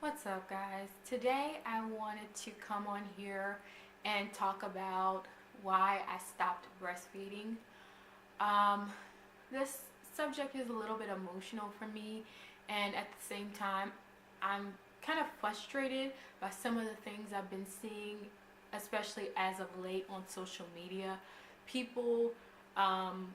What's up, guys? Today I wanted to come on here and talk about why I stopped breastfeeding. Um, this subject is a little bit emotional for me, and at the same time, I'm kind of frustrated by some of the things I've been seeing, especially as of late on social media. People, um,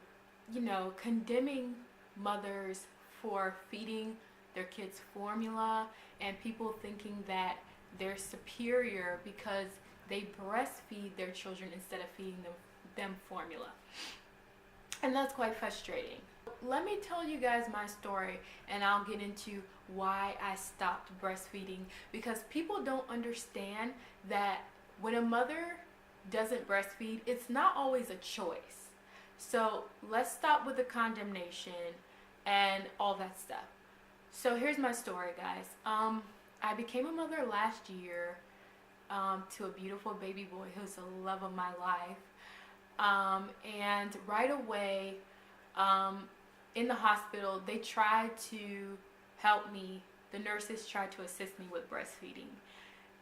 condemning mothers for feeding their kids formula, and people thinking that they're superior because they breastfeed their children instead of feeding them formula. And that's quite frustrating. Let me tell you guys my story, and I'll get into why I stopped breastfeeding, because people don't understand that when a mother doesn't breastfeed, it's not always a choice. So let's stop with the condemnation and all that stuff. So here's my story, guys. I became a mother last year to a beautiful baby boy who's the love of my life. And right away, in the hospital, they tried to help me. The nurses tried to assist me with breastfeeding,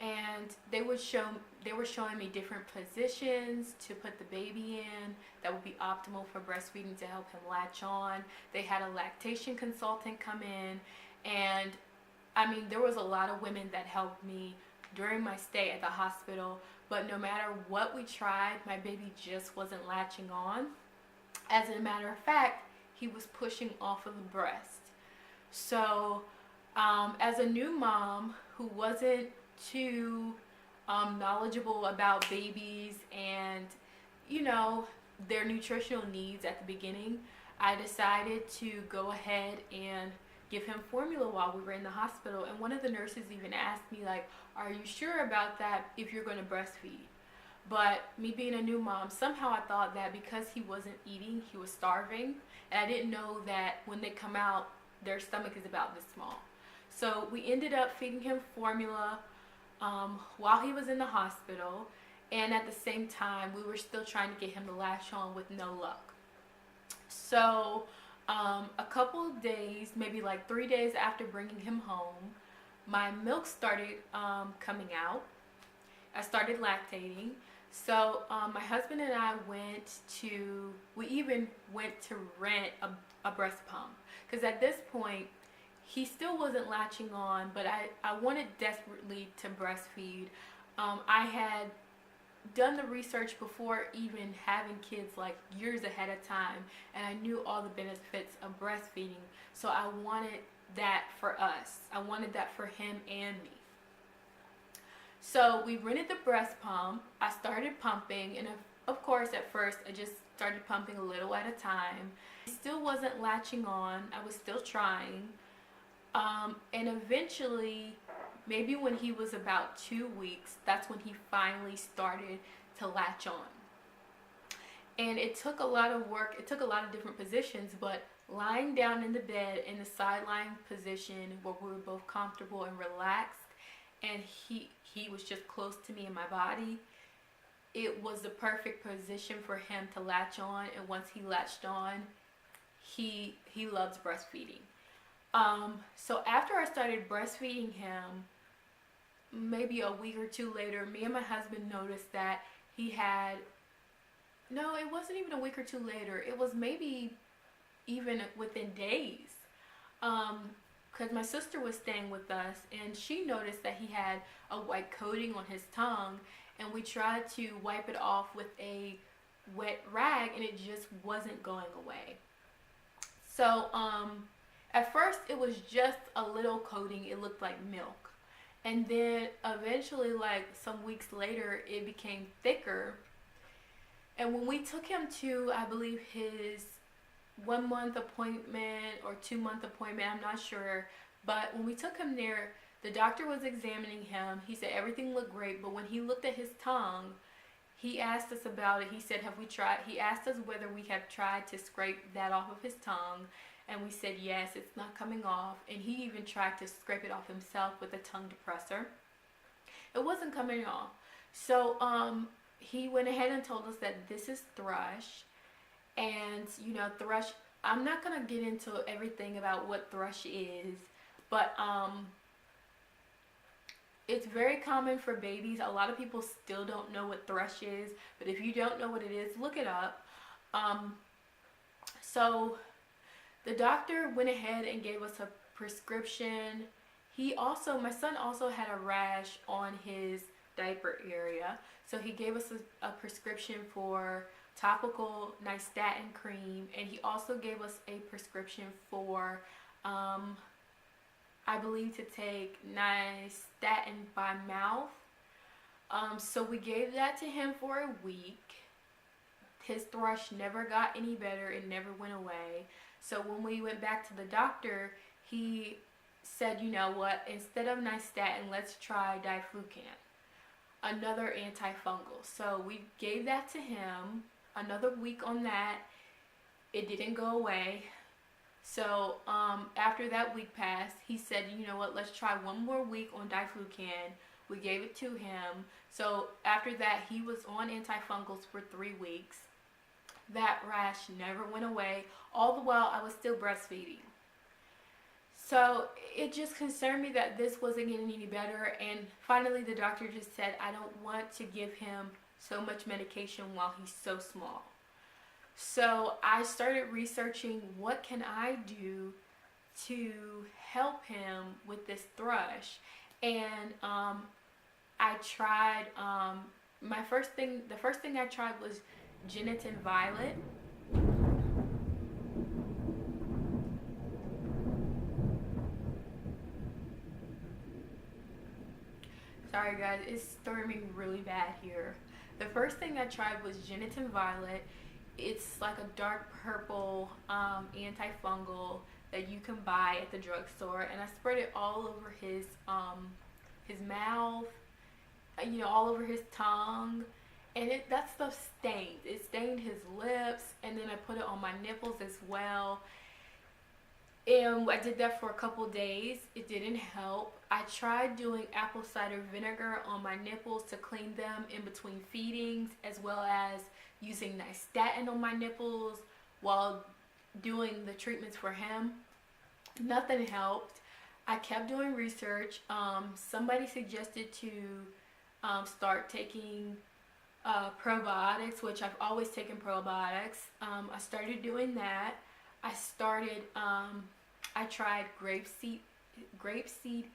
and they were showing me different positions to put the baby in that would be optimal for breastfeeding to help him latch on. They had a lactation consultant come in, and I mean, there was a lot of women that helped me during my stay at the hospital, but no matter what we tried, my baby just wasn't latching on. As a matter of fact, he was pushing off of the breast. So, as a new mom who wasn't too knowledgeable about babies and, you know, their nutritional needs at the beginning, I decided to go ahead and give him formula while we were in the hospital. And one of the nurses even asked me, like, are you sure about that if you're going to breastfeed? But me being a new mom, somehow I thought that because he wasn't eating, he was starving. And I didn't know that when they come out, their stomach is about this small. So we ended up feeding him formula while he was in the hospital. And at the same time, we were still trying to get him to latch on with no luck. So a couple of days, maybe like 3 days after bringing him home, my milk started coming out. I started lactating. So my husband and I we even went to rent a breast pump, because at this point he still wasn't latching on, but I wanted desperately to breastfeed. I had done the research before even having kids, like years ahead of time, and I knew all the benefits of breastfeeding. So I wanted that for us. I wanted that for him and me. So we rented the breast pump. I started pumping, and of course at first I just started pumping a little at a time. He still wasn't latching on. I was still trying. And eventually, maybe when he was about 2 weeks, that's when he finally started to latch on. And it took a lot of work. It took a lot of different positions, but lying down in the bed in the sideline position where we were both comfortable and relaxed, and he was just close to me in my body, it was the perfect position for him to latch on. And once he latched on, he loves breastfeeding. So after I started breastfeeding him, maybe a week or two later, me and my husband noticed that he had, no, it wasn't even a week or two later. It was maybe even within days. Because my sister was staying with us, and she noticed that he had a white coating on his tongue, and we tried to wipe it off with a wet rag, and it just wasn't going away. So, at first it was just a little coating. It looked like milk. And then eventually, like some weeks later, it became thicker. And when we took him to, I believe, his 1 month appointment or 2 month appointment, I'm not sure. But when we took him there, the doctor was examining him. He said everything looked great. But when he looked at his tongue, he asked us about it. He said, he asked us whether we have tried to scrape that off of his tongue. And we said, yes, it's not coming off. And he even tried to scrape it off himself with a tongue depressor. It wasn't coming off. So he went ahead and told us that this is thrush. And, thrush, I'm not going to get into everything about what thrush is. But It's very common for babies. A lot of people still don't know what thrush is, but if you don't know what it is, look it up. Um, so the doctor went ahead and gave us a prescription. My son also had a rash on his diaper area. So he gave us a prescription for topical nystatin cream, and he also gave us a prescription for, I believe, to take nystatin by mouth. So we gave that to him for a week. His thrush never got any better. It never went away. So when we went back to the doctor, he said, you know what, instead of nystatin, let's try diflucan, another antifungal. So we gave that to him, another week on that. It didn't go away. So after that week passed, he said, you know what, let's try one more week on diflucan. We gave it to him. So after that, he was on antifungals for 3 weeks. That rash never went away. All the while, I was still breastfeeding. So it just concerned me that this wasn't getting any better. And finally, the doctor just said, I don't want to give him so much medication while he's so small. So I started researching, what can I do to help him with this thrush? And I tried, the first thing I tried was gelatin violet. Sorry guys, it's storming really bad here. The first thing I tried was gelatin violet. It's like a dark purple antifungal that you can buy at the drugstore, and I spread it all over his mouth, all over his tongue, and that stuff stained. It stained his lips, and then I put it on my nipples as well. And I did that for a couple days. It didn't help. I tried doing apple cider vinegar on my nipples to clean them in between feedings, as well as using nystatin on my nipples while doing the treatments for him. Nothing helped. I kept doing research. Somebody suggested to start taking probiotics, which I've always taken probiotics. I started doing that. I tried grapeseed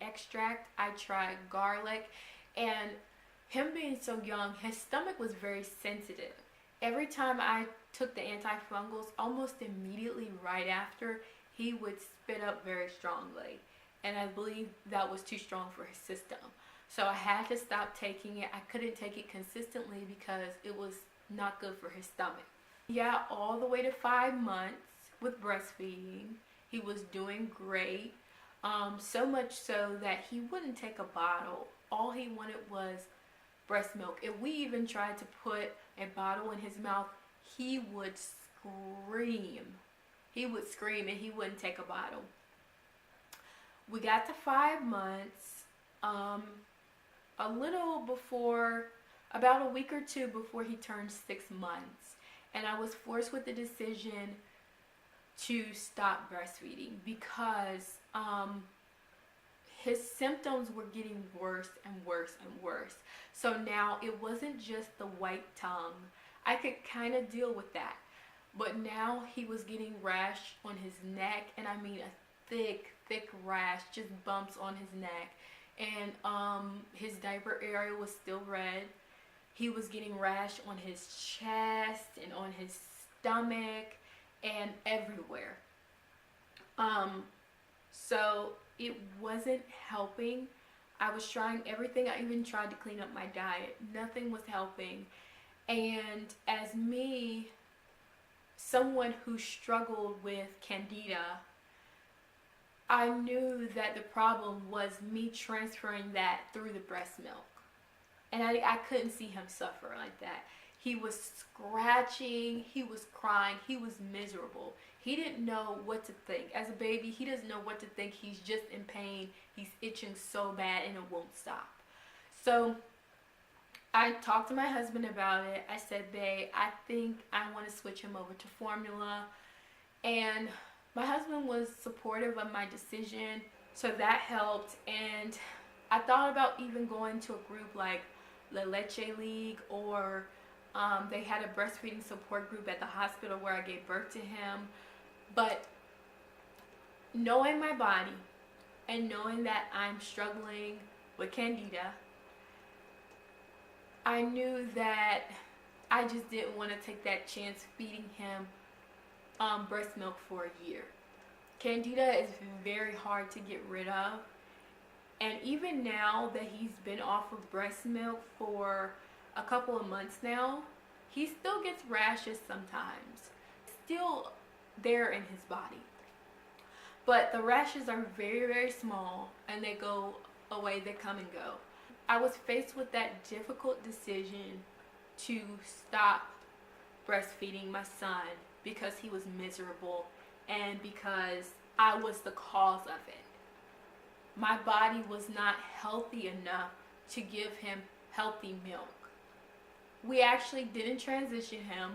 extract. I tried garlic, and him being so young, his stomach was very sensitive. Every time I took the antifungals, almost immediately right after, he would spit up very strongly, and I believe that was too strong for his system. So I had to stop taking it. I couldn't take it consistently because it was not good for his stomach. Yeah, all the way to 5 months with breastfeeding, he was doing great. So much so that he wouldn't take a bottle. All he wanted was breast milk. If we even tried to put a bottle in his mouth, he would scream. He would scream and he wouldn't take a bottle. We got to 5 months, about a week or two before he turned 6 months. And I was forced with the decision to stop breastfeeding because his symptoms were getting worse and worse and worse. So now it wasn't just the white tongue. I could kind of deal with that. But now he was getting rash on his neck, and I mean a thick rash, just bumps on his neck. And his diaper area was still red. He was getting rash on his chest and on his stomach and everywhere. So it wasn't helping. I was trying everything. I even tried to clean up my diet. Nothing was helping. And as me, someone who struggled with candida, I knew that the problem was me transferring that through the breast milk. And I couldn't see him suffer like that. He was scratching, he was crying, he was miserable. He didn't know what to think. As a baby, he doesn't know what to think. He's just in pain. He's itching so bad and it won't stop. So I talked to my husband about it. I said, babe, I think I want to switch him over to formula. And my husband was supportive of my decision, so that helped. And I thought about even going to a group like La Leche League, or they had a breastfeeding support group at the hospital where I gave birth to him. But knowing my body and knowing that I'm struggling with candida, I knew that I just didn't want to take that chance feeding him breast milk for a year. Candida is very hard to get rid of, and even now that he's been off of breast milk for a couple of months now, he still gets rashes sometimes. It's still there in his body. But the rashes are very, very small, and they go away, they come and go. I was faced with that difficult decision to stop breastfeeding my son because he was miserable and because I was the cause of it. My body was not healthy enough to give him healthy milk. We actually didn't transition him.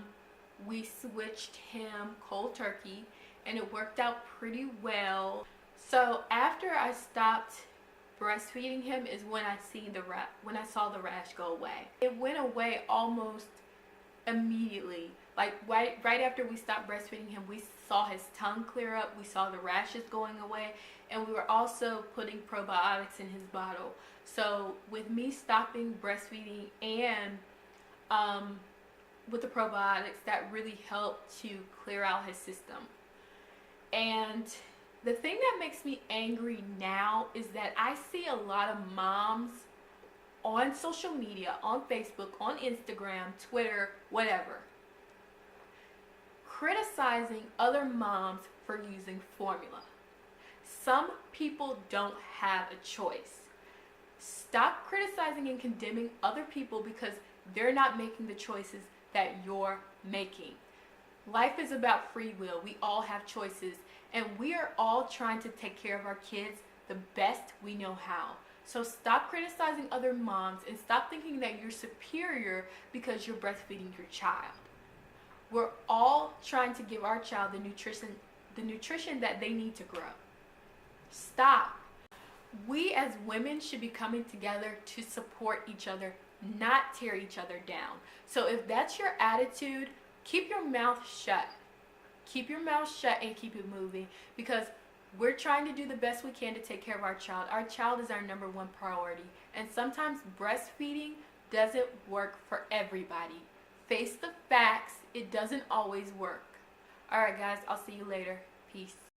We switched him cold turkey, and it worked out pretty well. So after I stopped breastfeeding him is when I saw the rash go away. It went away almost immediately. Like right after we stopped breastfeeding him, we saw his tongue clear up, we saw the rashes going away, and we were also putting probiotics in his bottle. So with me stopping breastfeeding and with the probiotics, that really helped to clear out his system. And the thing that makes me angry now is that I see a lot of moms on social media, on Facebook, on Instagram, Twitter, whatever, criticizing other moms for using formula. Some people don't have a choice. Stop criticizing and condemning other people because they're not making the choices that you're making. Life is about free will. We all have choices, and we are all trying to take care of our kids the best we know how. So stop criticizing other moms and stop thinking that you're superior because you're breastfeeding your child. We're all trying to give our child the nutrition that they need to grow. Stop. We as women should be coming together to support each other, not tear each other down. So if that's your attitude, keep your mouth shut. Keep your mouth shut and keep it moving, because we're trying to do the best we can to take care of our child. Our child is our number one priority. And sometimes breastfeeding doesn't work for everybody. Face the facts, it doesn't always work. Alright guys, I'll see you later. Peace.